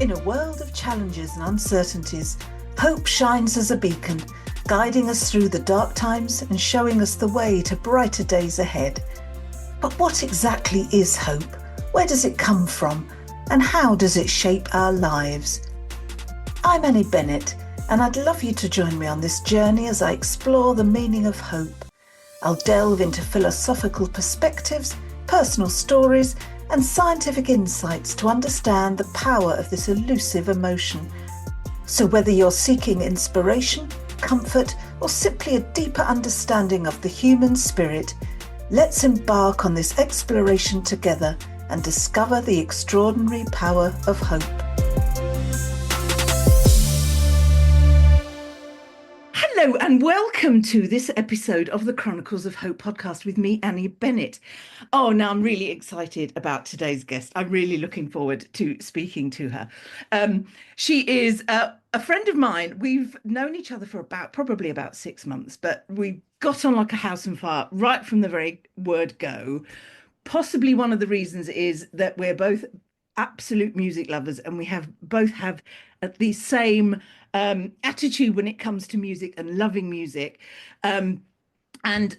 In a world of challenges and uncertainties, hope shines as a beacon, guiding us through the dark times and showing us the way to brighter days ahead. But what exactly is hope? Where does it come from? And how does it shape our lives? I'm Annie Bennett, and I'd love you to join me on this journey as I explore the meaning of hope. I'll delve into philosophical perspectives, personal stories, and scientific insights to understand the power of this elusive emotion. So whether you're seeking inspiration, comfort, or simply a deeper understanding of the human spirit, let's embark on this exploration together and discover the extraordinary power of hope. Hello and welcome to this episode of the Chronicles of Hope podcast with me, Annie Bennett. Oh, now I'm really excited about today's guest. I'm really looking forward to speaking to her. She is a friend of mine. We've known each other for probably about 6 months, but we got on like a house on fire right from the very word go. Possibly one of the reasons is that we're both absolute music lovers and we both have the same attitude when it comes to music and loving music. And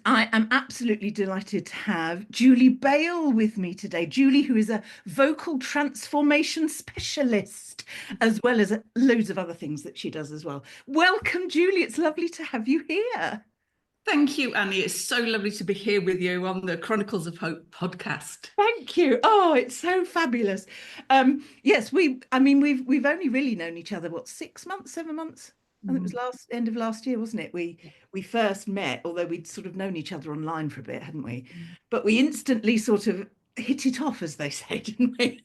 I am absolutely delighted to have Julie Bale with me today. Julie, who is a vocal transformation specialist, as well as loads of other things that she does as well. Welcome, Julie. It's lovely to have you here. Thank you, Annie. It's so lovely to be here with you on the Chronicles of Hope podcast. Thank you. Oh, it's so fabulous. Yes, we've only really known each other, 6 months, 7 months? I think it was end of last year, wasn't it? We first met, although we'd sort of known each other online for a bit, hadn't we? But we instantly sort of hit it off, as they say, didn't we?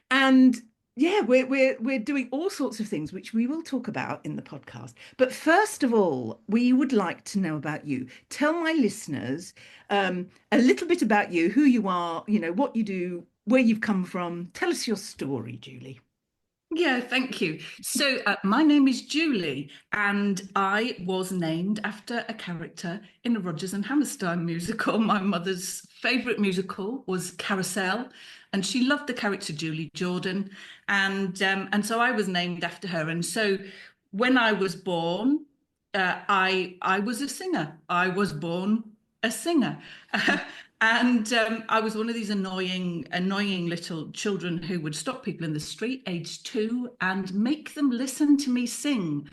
And yeah, we're doing all sorts of things, which we will talk about in the podcast. But first of all, we would like to know about you. Tell my listeners a little bit about you, who you are, what you do, where you've come from. Tell us your story, Julie. Yeah, thank you. So my name is Julie, and I was named after a character in a Rodgers and Hammerstein musical. My mother's favourite musical was Carousel, and she loved the character Julie Jordan, and so I was named after her. And so when I was born, I was a singer. I was born a singer. And I was one of these annoying little children who would stop people in the street, age 2, and make them listen to me sing,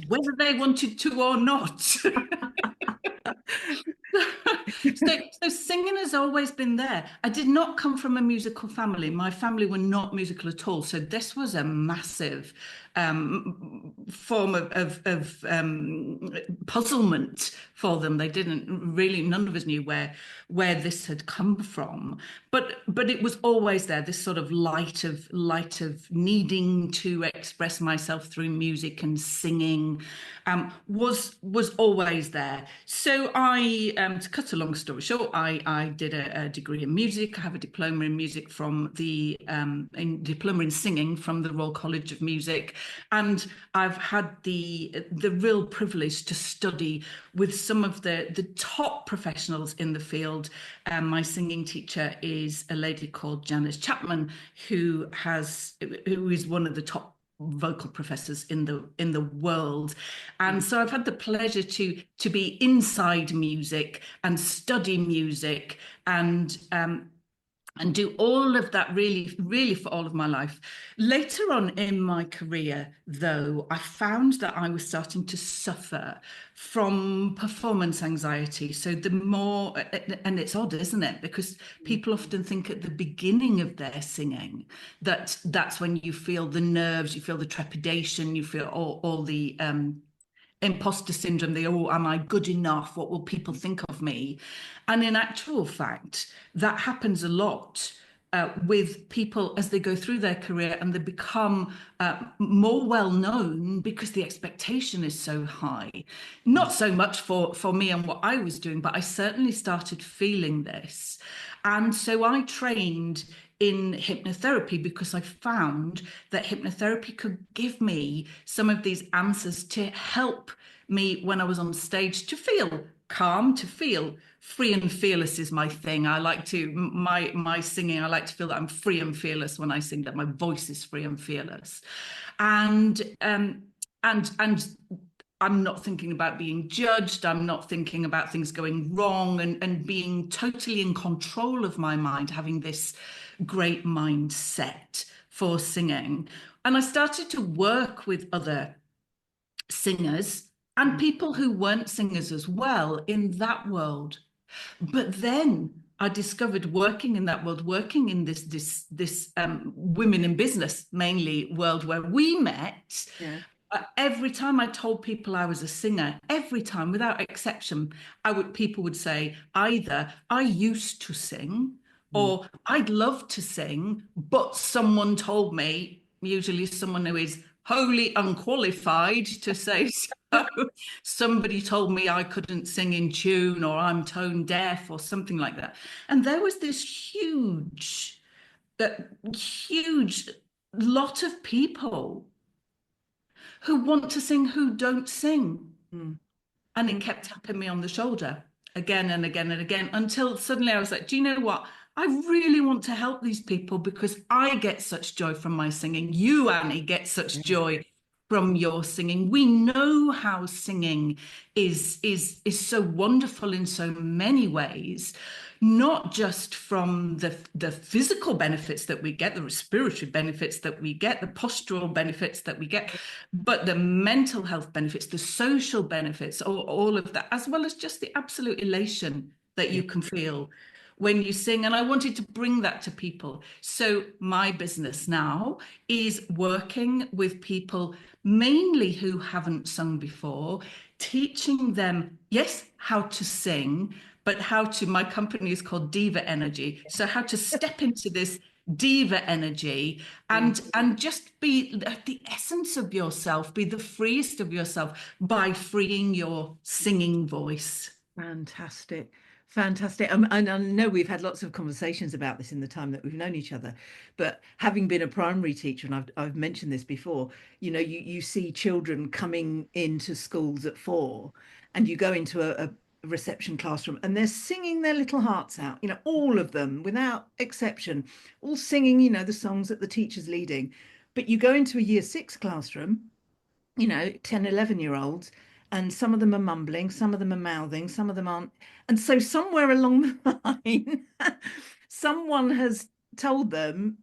whether they wanted to or not. So singing has always been there. I did not come from a musical family. My family were not musical at all. So this was a massive form of puzzlement for them. They didn't really, none of us knew where this had come from, but it was always there. This sort of light of needing to express myself through music and singing was always there. So I, to cut a long story short, I did a degree in music. I have a diploma in music from the diploma in singing from the Royal College of Music, and I've had the real privilege to study with some of the top professionals in the field. My singing teacher is a lady called Janice Chapman, who is one of the top vocal professors in the world. And so I've had the pleasure to be inside music and study music and do all of that really for all of my life. Later on in my career, though, I found that I was starting to suffer from performance anxiety. So the more, and it's odd, isn't it? Because people often think at the beginning of their singing that's when you feel the nerves, you feel the trepidation, you feel all the imposter syndrome, am I good enough? What will people think of me? And in actual fact, that happens a lot with people as they go through their career and they become more well known because the expectation is so high. Not so much for me and what I was doing, but I certainly started feeling this. And so I trained in hypnotherapy because I found that hypnotherapy could give me some of these answers to help me when I was on stage to feel calm, to feel free and fearless is my thing. I like to my singing. I like to feel that I'm free and fearless when I sing. That my voice is free and fearless, and and I'm not thinking about being judged. I'm not thinking about things going wrong, and being totally in control of my mind, having this great mindset for singing. And I started to work with other singers and people who weren't singers as well in that world. But then I discovered, working in that world, working in this women in business mainly world where we met. Yeah. Every time I told people I was a singer, every time without exception, people would say either I used to sing or I'd love to sing, but someone told me, usually someone who is wholly unqualified to say so. Somebody told me I couldn't sing in tune, or I'm tone deaf, or something like that. And there was this huge lot of people who want to sing who don't sing. And it kept tapping me on the shoulder again and again and again, until suddenly I was like, do you know what? I really want to help these people, because I get such joy from my singing. You, Annie, get such joy from your singing. We know how singing is so wonderful in so many ways, not just from the physical benefits that we get, the respiratory benefits that we get, the postural benefits that we get, but the mental health benefits, the social benefits, all of that, as well as just the absolute elation that you can feel when you sing. And I wanted to bring that to people. So my business now is working with people mainly who haven't sung before, teaching them, yes, how to sing, but my company is called Diva Energy. So how to step into this diva energy and just be the essence of yourself, be the freest of yourself by freeing your singing voice. Fantastic. Fantastic. And I know we've had lots of conversations about this in the time that we've known each other, but having been a primary teacher, and I've mentioned this before, you see children coming into schools at 4, and you go into a reception classroom and they're singing their little hearts out, all of them without exception, all singing, the songs that the teacher's leading. But you go into a year 6 classroom, 10, 11-year-olds, and some of them are mumbling, some of them are mouthing, some of them aren't. And so somewhere along the line, someone has told them,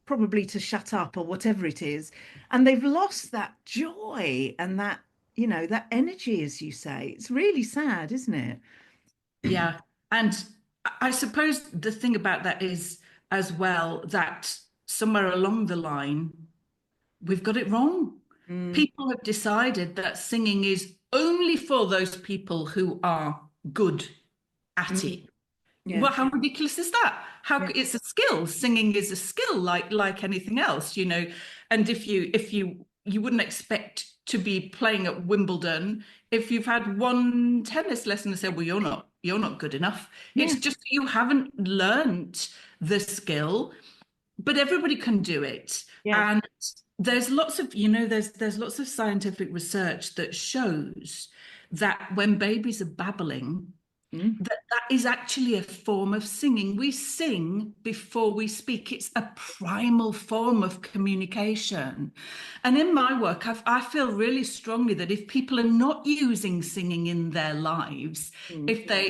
probably to shut up or whatever it is. And they've lost that joy and that energy, as you say. It's really sad, isn't it? Yeah. And I suppose the thing about that is as well that somewhere along the line, we've got it wrong. Mm, People have decided that singing is only for those people who are good at mm, it. yeah. Well, how ridiculous is that? Yeah. It's a skill. Singing is a skill, like anything else, And if you wouldn't expect to be playing at Wimbledon if you've had one tennis lesson and said, well, you're not good enough. Yeah. It's just you haven't learnt the skill, but everybody can do it. Yeah. And there's lots of, there's lots of scientific research that shows that when babies are babbling, Mm, that is actually a form of singing. We sing before we speak. It's a primal form of communication. And in my work, I feel really strongly that if people are not using singing in their lives, mm. if they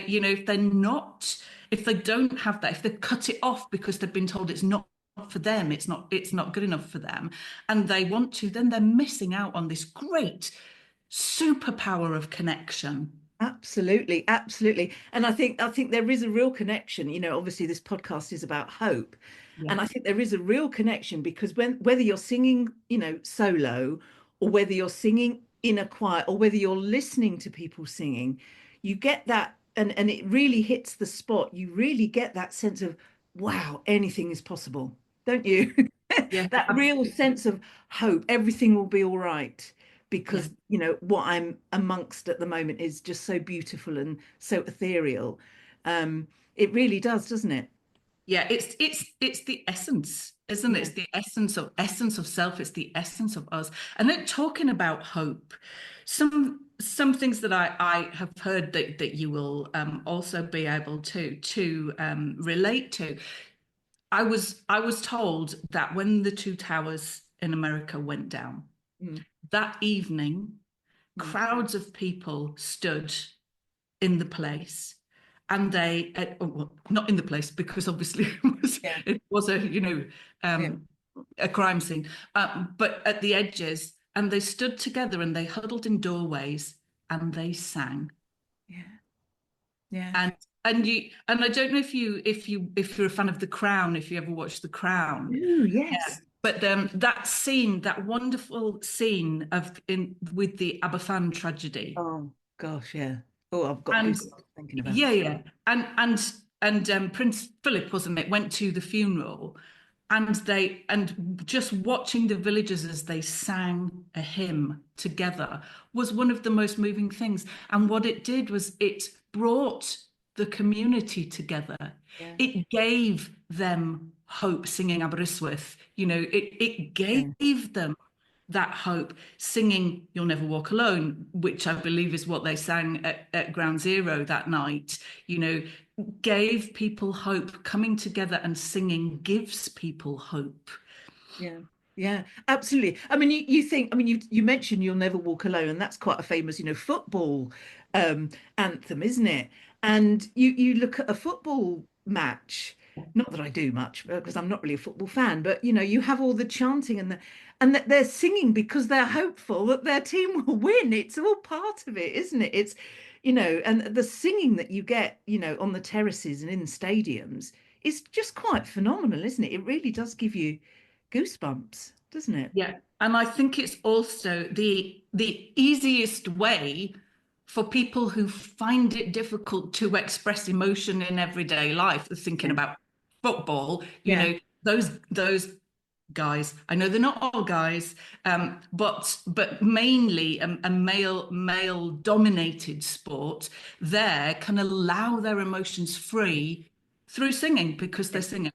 don't have that, if they cut it off because they've been told it's not for them, it's not good enough for them, and they want to, then they're missing out on this great superpower of connection. Absolutely, absolutely. And I think there is a real connection. Obviously this podcast is about hope. Yeah. And I think there is a real connection because whether you're singing, solo, or whether you're singing in a choir, or whether you're listening to people singing, you get that, and it really hits the spot. You really get that sense of, wow, anything is possible, don't you? Yeah, That real absolutely. sense of hope, everything will be all right, Yeah. because what I'm amongst at the moment is just so beautiful and so ethereal. It really does, doesn't it? Yeah, it's the essence, isn't it? Yeah. It's the essence of self. It's the essence of us. And then talking about hope, some some things that I have heard that you will also be able to relate to. I was told that when the two towers in America went down Mm, that evening, mm. crowds of people stood in the place, and they oh, well, not in the place because obviously Yeah, it was a yeah, um, a crime scene, but at the edges, and they stood together and they huddled in doorways and they sang. yeah, yeah. And I don't know if you're a fan of The Crown, if you ever watched The Crown. Ooh, Yeah. yes. But that scene, that wonderful scene of in with the Aberfan tragedy, Oh gosh, yeah. Oh, I've got and goosebumps thinking about yeah, it. yeah, and Prince Philip, wasn't it, went to the funeral, and just watching the villagers as they sang a hymn together was one of the most moving things. And what it did was it brought the community together. Yeah, It gave them hope singing Aberystwyth. It yeah, gave them that hope singing You'll Never Walk Alone, which I believe is what they sang at Ground Zero that night. you know gave people hope. Coming together and singing gives people hope. yeah, yeah, absolutely. I mean, you think, I mean, you mentioned You'll Never Walk Alone, and that's quite a famous, football um anthem, isn't it? And you look at a football match, not that I do much because I'm not really a football fan, but you have all the chanting and that they're singing because they're hopeful that their team will win. It's all part of it, isn't it? It's and the singing that you get, on the terraces and in stadiums is just quite phenomenal, isn't it? It really does give you goosebumps, doesn't it? Yeah, and I think it's also the easiest way for people who find it difficult to express emotion in everyday life. They're thinking Yeah. about football, Yeah. those guys. I know they're not all guys, but mainly a male dominated sport. There can allow their emotions free through singing because they're Yeah. singing.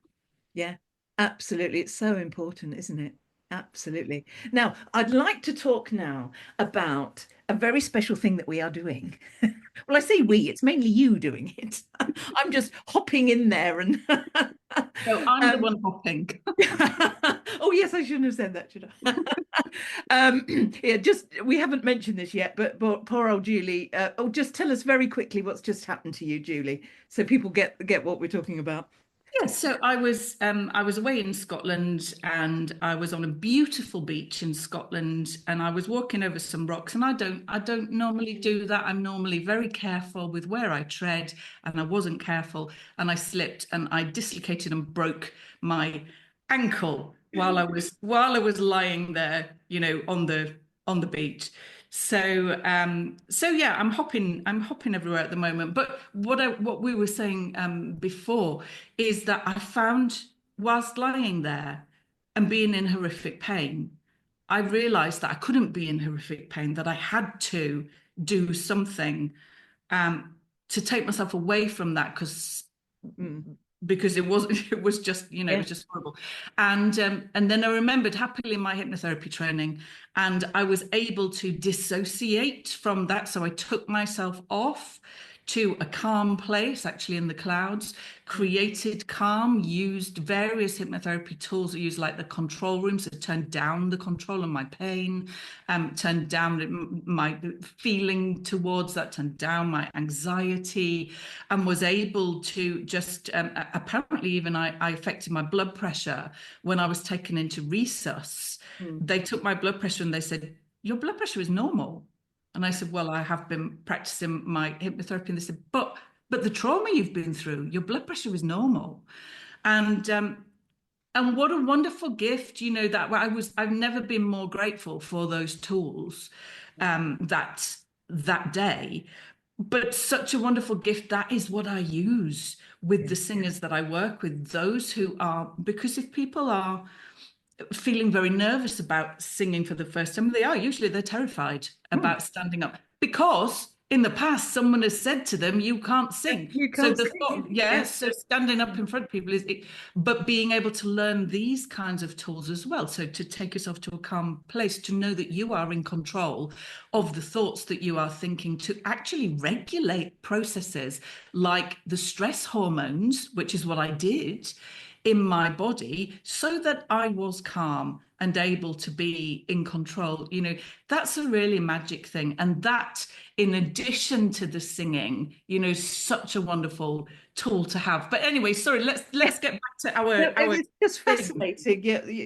Yeah. Absolutely. It's so important, isn't it? Absolutely. Now, I'd like to talk now about a very special thing that we are doing. Well, I say we, it's mainly you doing it. I'm just hopping in there and So I'm the um, one hopping. oh yes, I shouldn't have said that, should I? Yeah, just we haven't mentioned this yet, but poor old Julie. Oh, just tell us very quickly what's just happened to you, Julie, so people get what we're talking about. Yeah, so I was away in Scotland, and I was on a beautiful beach in Scotland, and I was walking over some rocks, and I don't normally do that. I'm normally very careful with where I tread, and I wasn't careful, and I slipped and I dislocated and broke my ankle while I was lying there, on the beach. So yeah, I'm hopping everywhere at the moment. But what we were saying before is that I found, whilst lying there and being in horrific pain, I realized that I couldn't be in horrific pain, that I had to do something um, to take myself away from that, Mm, because it was it was just it yeah. was just horrible. And then I remembered happily my hypnotherapy training, and I was able to dissociate from that. So I took myself off to a calm place, actually in the clouds, Mm, created calm, used various hypnotherapy tools. I used like the control room, so turned down the control on my pain, turned down my feeling towards that, turned down my anxiety, and was able to just apparently even I affected my blood pressure when I was taken into resus. mm, They took my blood pressure and they said, your blood pressure is normal. And I said, well, I have been practicing my hypnotherapy. And they said, but the trauma you've been through, your blood pressure is normal. And what a wonderful gift, that I've never been more grateful for those tools that day. But such a wonderful gift. That is what I use with yeah. the singers that I work with, those who are, because if people are feeling very nervous about singing for the first time, they're terrified Mm, about standing up, because in the past, someone has said to them, "You can't sing." You So can't the sing. thought, yeah, so standing up in front of people but being able to learn these kinds of tools as well. So to take yourself to a calm place, to know that you are in control of the thoughts that you are thinking, to actually regulate processes like the stress hormones, which is what I did in my body, so that I was calm and able to be in control. That's a really magic thing. And that, in addition to the singing, such a wonderful tool to have. But anyway, sorry, let's get back to No, our it's just thing. fascinating,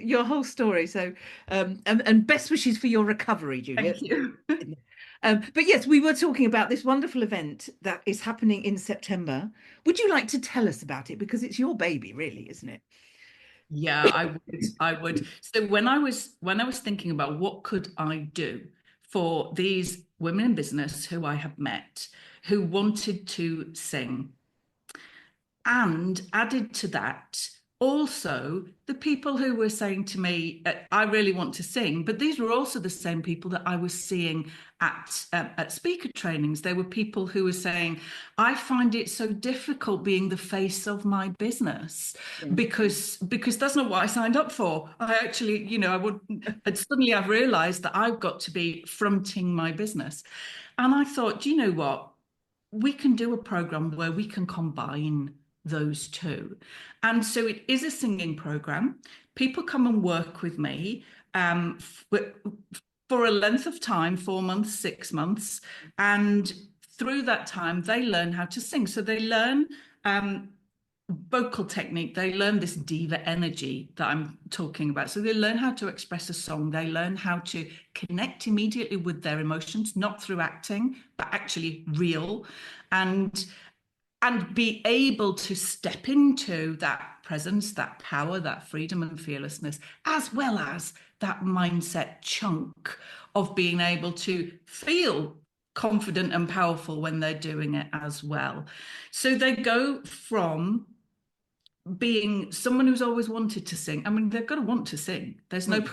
your whole story. So, and best wishes for your recovery, Julia. Thank you. But yes, we were talking about this wonderful event that is happening in September. Would you like to tell us about it? Because it's your baby, really, isn't it? Yeah, I would. So when I was thinking about what could I do for these women in business who I have met who wanted to sing, and added to that, also the people who were saying to me, "I really want to sing," but these were also the same people that I was seeing at speaker trainings. There were people who were saying, "I find it so difficult being the face of my business Yeah. because that's not what I signed up for. I actually, I would, and suddenly I've realised that I've got to be fronting my business." And I thought, do you know what? We can do a program where we can combine those two. And so it is a singing program. People come and work with me for a length of time, 4 months, 6 months. And through that time, they learn how to sing. So they learn vocal technique, they learn this diva energy that I'm talking about. So they learn how to express a song, they learn how to connect immediately with their emotions, not through acting, but actually real, and be able to step into that presence, that power, that freedom and fearlessness, as well as that mindset chunk of being able to feel confident and powerful when they're doing it as well. So they go from being someone who's always wanted to sing. I mean, they've got to want to sing. There's no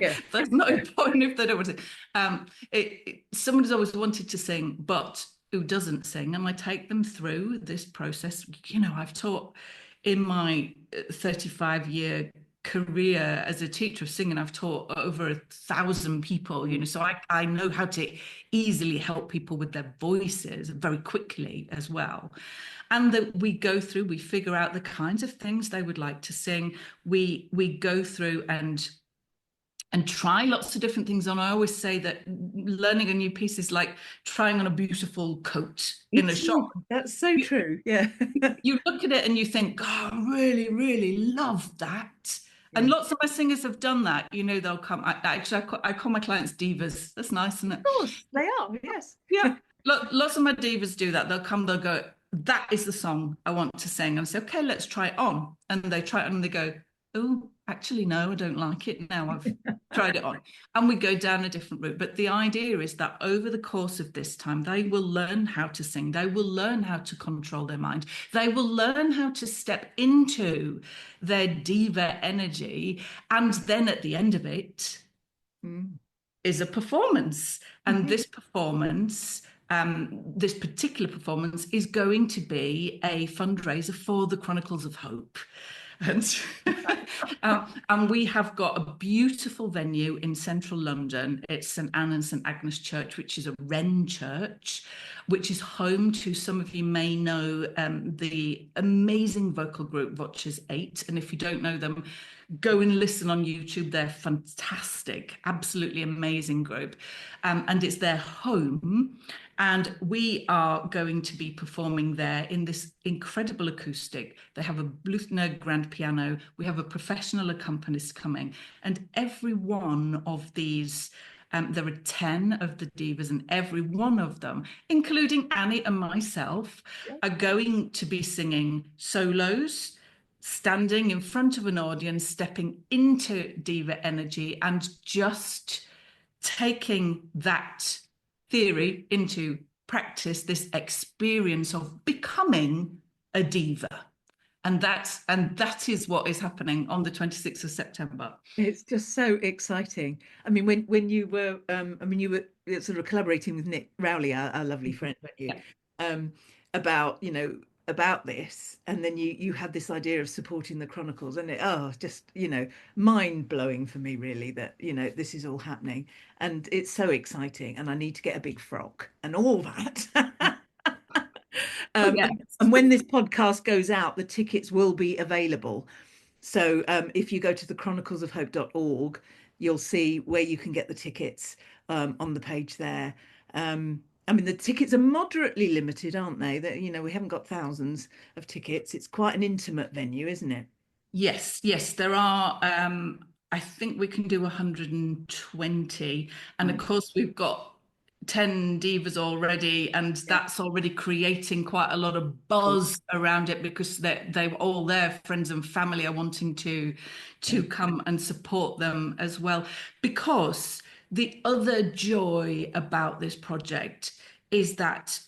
Yeah. there's no point if they don't want to. Someone who's always wanted to sing, but who doesn't sing, and I take them through this process. I've taught in my 35-year career as a teacher of singing. I've taught over 1,000 people. So I know how to easily help people with their voices very quickly as well. And that we go through, we figure out the kinds of things they would like to sing. We go through and try lots of different things on. I always say that learning a new piece is like trying on a beautiful coat in a shop. That's so true. Yeah. You look at it and you think, "Oh, I really, really love that." And Yeah. lots of my singers have done that. They'll come. I call my clients divas. That's nice, isn't it? Of course, they are. Yes. Yeah. Lots of my divas do that. They'll come, they'll go, "That is the song I want to sing." And I say, "Okay, let's try it on." And they try it on and they go, "Oh, actually, no, I don't like it. Now I've tried it on." And we go down a different route. But the idea is that over the course of this time, they will learn how to sing. They will learn how to control their mind. They will learn how to step into their diva energy. And then at the end of it is a performance. And this particular performance is going to be a fundraiser for the Chronicles of Hope. And we have got a beautiful venue in central London. It's St Anne and St Agnes Church, which is a Wren church, which is home to, some of you may know, the amazing vocal group Watchers 8. And if you don't know them, go and listen on YouTube. They're fantastic, absolutely amazing group. And it's their home. And we are going to be performing there in this incredible acoustic. They have a Blüthner grand piano. We have a professional accompanist coming. And every one of these, there are 10 of the divas, and every one of them, including Annie and myself, are going to be singing solos, standing in front of an audience, stepping into diva energy, and just taking that theory into practice, this experience of becoming a diva. And that is what is happening on the 26th of September. It's just so exciting. I mean, when you were, sort of collaborating with Nick Rowley, our lovely friend, weren't you? Yeah. About, about this, and then you had this idea of supporting the Chronicles, and just, mind blowing for me, really, that, this is all happening, and it's so exciting, and I need to get a big frock and all that. Oh, Um, yeah. and when this podcast goes out, the tickets will be available. So if you go to the chroniclesofhope.org, you'll see where you can get the tickets on the page there. I mean, the tickets are moderately limited, aren't they? That, we haven't got thousands of tickets. It's quite an intimate venue, isn't it? Yes, there are. I think we can do 120. And of Right. course, we've got 10 divas already, and Yeah, that's already creating quite a lot of cool. buzz around it because they're all their friends and family are wanting Yeah. to come and support them as well. Because the other joy about this project is that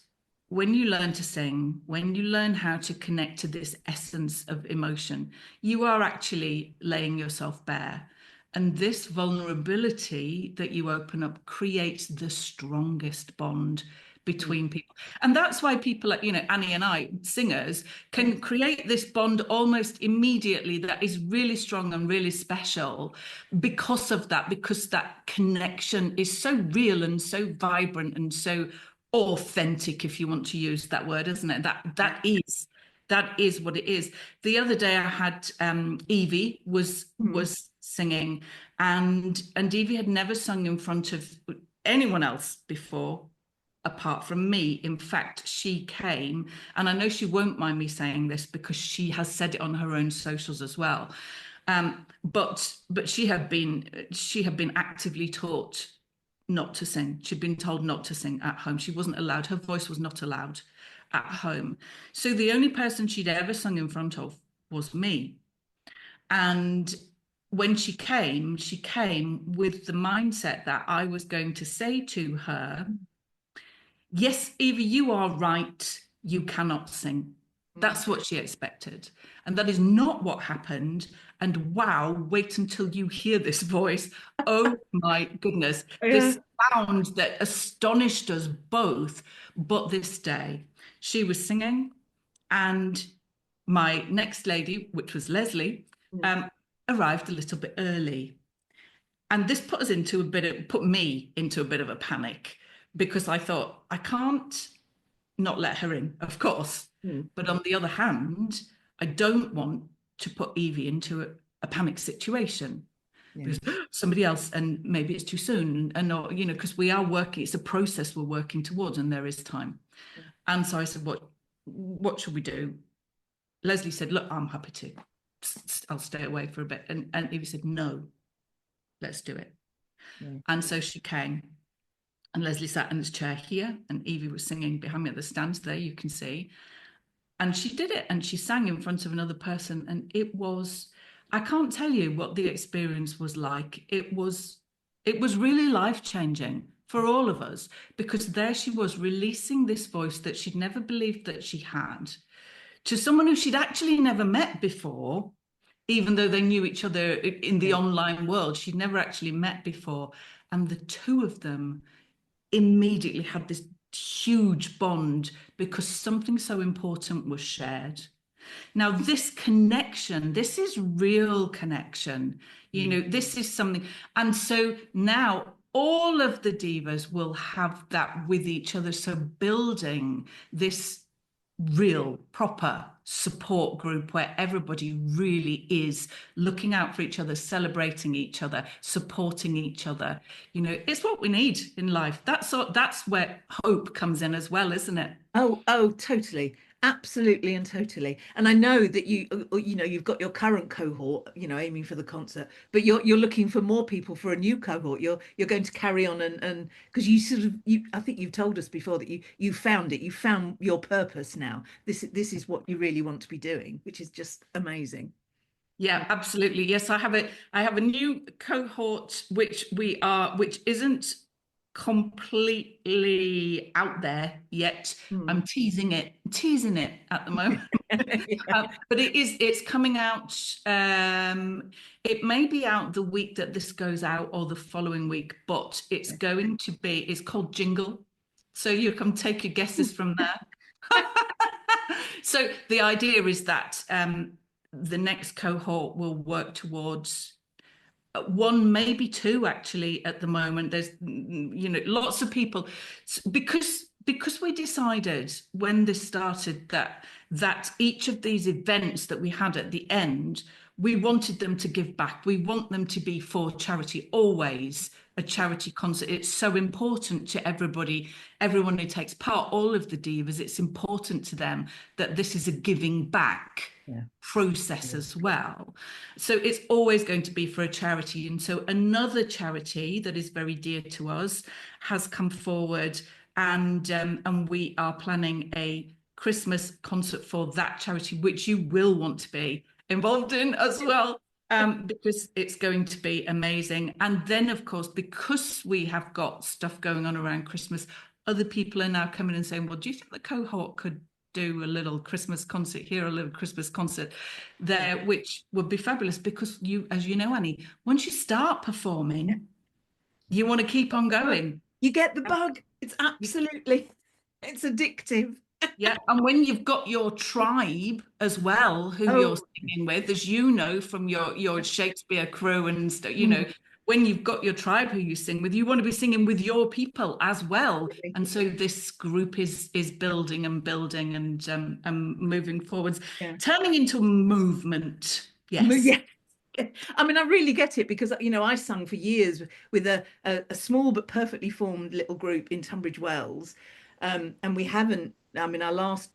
when you learn to sing, when you learn how to connect to this essence of emotion, you are actually laying yourself bare. And this vulnerability that you open up creates the strongest bond Mm. between people. And that's why people like, Annie and I, singers, Yeah. can create this bond almost immediately that is really strong and really special because of that, because that connection is so real and so vibrant and so authentic, if you want to use that word, isn't it? That is what it is. The other day I had Evie Mm. was singing, and Evie had never sung in front of anyone else before apart from me. In fact, she came, and I know she won't mind me saying this because she has said it on her own socials as well. But she had been actively taught not to sing. She'd been told not to sing at home. She wasn't allowed. Her voice was not allowed at home. So the only person she'd ever sung in front of was me. And when she came with the mindset that I was going to say to her, yes, Eva, you are right. You cannot sing. Mm. That's what she expected. And that is not what happened. And wow, wait until you hear this voice. Oh my goodness. Yeah. This sound that astonished us both. But this day, she was singing, and my next lady, which was Leslie, Mm. um, arrived a little bit early. And this put me into a bit of a panic because I thought, I can't not let her in, of course. Mm. But on the other hand, I don't want to put Evie into a panic situation Yeah. because somebody else, and maybe it's too soon, and not, because we are working, it's a process we're working towards, and there is time. And so I said, what should we do? Leslie said, look, I'm happy to. I'll stay away for a bit. And Evie said, no, let's do it. Yeah. And so she came, and Leslie sat in this chair here, and Evie was singing behind me at the stands there, you can see. And she did it, and she sang in front of another person. And I can't tell you what the experience was like. It was really life-changing for all of us, because there she was releasing this voice that she'd never believed that she had to someone who she'd actually never met before, even though they knew each other in the Yeah. online world. She'd never actually met before. And the two of them immediately had this huge bond because something so important was shared. Now, this connection, this is real connection. Mm. This is something. And so now all of the divas will have that with each other. So building this real proper support group where everybody really is looking out for each other, celebrating each other, supporting each other. It's what we need in life. That's where hope comes in as well, isn't it? Oh, totally. Absolutely and totally. And I know that you've got your current cohort, aiming for the concert, but you're looking for more people for a new cohort. You're going to carry on and because I think you've told us before that you found it. You found your purpose now. This is what you really want to be doing, which is just amazing. Yeah, absolutely. Yes, I have a new cohort which isn't completely out there yet. Mm. I'm teasing it at the moment. But it's coming out. It may be out the week that this goes out or the following week, but it's going to be, it's called Jingle. So you can take your guesses from there. So the idea is that the next cohort will work towards one, maybe two, actually. At the moment, there's lots of people, because we decided when this started that each of these events that we had at the end, we wanted them to give back. We want them to be for charity, always a charity concert. It's so important to everyone who takes part, all of the divas. It's important to them that this is a giving back process as well. So it's always going to be for a charity. And so another charity that is very dear to us has come forward, and we are planning a Christmas concert for that charity, which you will want to be involved in as well, because it's going to be amazing. And then, of course, because we have got stuff going on around Christmas, other people are now coming and saying, well, do you think the cohort could do a little Christmas concert here, a little Christmas concert there, which would be fabulous, because you, as you know, Annie, once you start performing, you want to keep on going. You get the bug. It's absolutely, it's addictive. Yeah, and when you've got your tribe as well, who you're singing with, as you know from your Shakespeare crew and when you've got your tribe who you sing with, you want to be singing with your people as well. And so this group is building and moving forwards, turning into a movement. Yes. Yeah. I mean, I really get it, because I sung for years with a small but perfectly formed little group in Tunbridge Wells, and we haven't. I mean, our last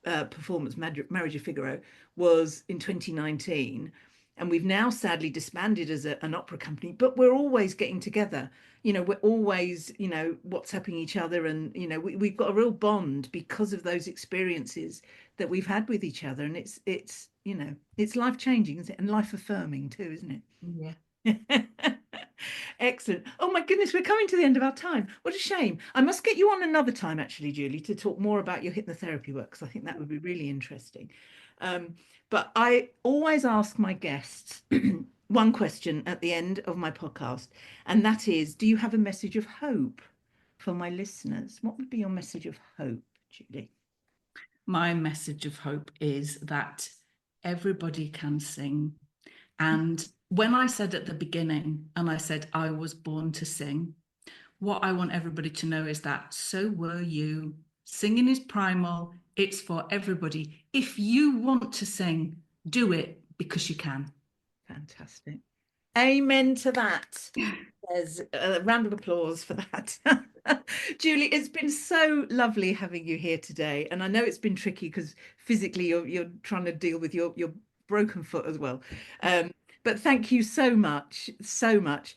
performance, Marriage of Figaro, was in 2019, and we've now sadly disbanded as an opera company. But we're always getting together. We're always WhatsApping each other, and we've got a real bond because of those experiences that we've had with each other, and it's life changing, isn't it? And life affirming too, isn't it? Yeah. Excellent. Oh my goodness, we're coming to the end of our time. What a shame. I must get you on another time, actually, Julie, to talk more about your hypnotherapy work, because I think that would be really interesting. But I always ask my guests one question at the end of my podcast, and that is, do you have a message of hope for my listeners? What would be your message of hope, Julie? My message of hope is that everybody can sing. And when I said at the beginning, and I said I was born to sing, what I want everybody to know is that so were you. Singing is primal. It's for everybody. If you want to sing, do it, because you can. Fantastic. Amen to that. There's a round of applause for that. Julie, it's been so lovely having you here today. And I know it's been tricky because physically you're trying to deal with your broken foot as well. But thank you so much, so much.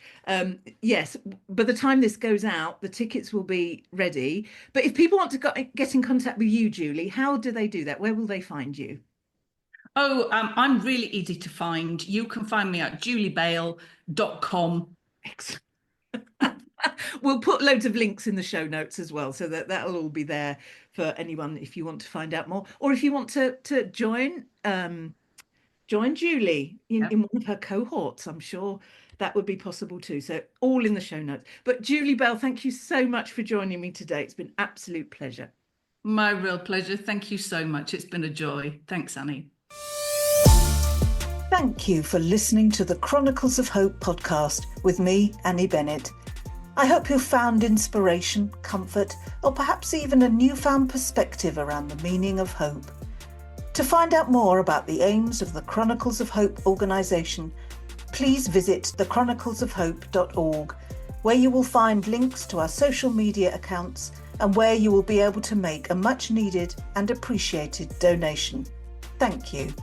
Yes, by the time this goes out, the tickets will be ready. But if people want to get in contact with you, Julie, how do they do that? Where will they find you? Oh, I'm really easy to find. You can find me at juliebale.com. Excellent. We'll put loads of links in the show notes as well, so that'll all be there for anyone if you want to find out more, or if you want to join Julie in one of her cohorts. I'm sure that would be possible too. So all in the show notes. But Julie Bale, thank you so much for joining me today. It's been an absolute pleasure. My real pleasure. Thank you so much. It's been a joy. Thanks, Annie. Thank you for listening to the Chronicles of Hope podcast with me, Annie Bennett. I hope you found inspiration, comfort, or perhaps even a newfound perspective around the meaning of hope. To find out more about the aims of the Chronicles of Hope organisation, please visit thechroniclesofhope.org, where you will find links to our social media accounts and where you will be able to make a much needed and appreciated donation. Thank you.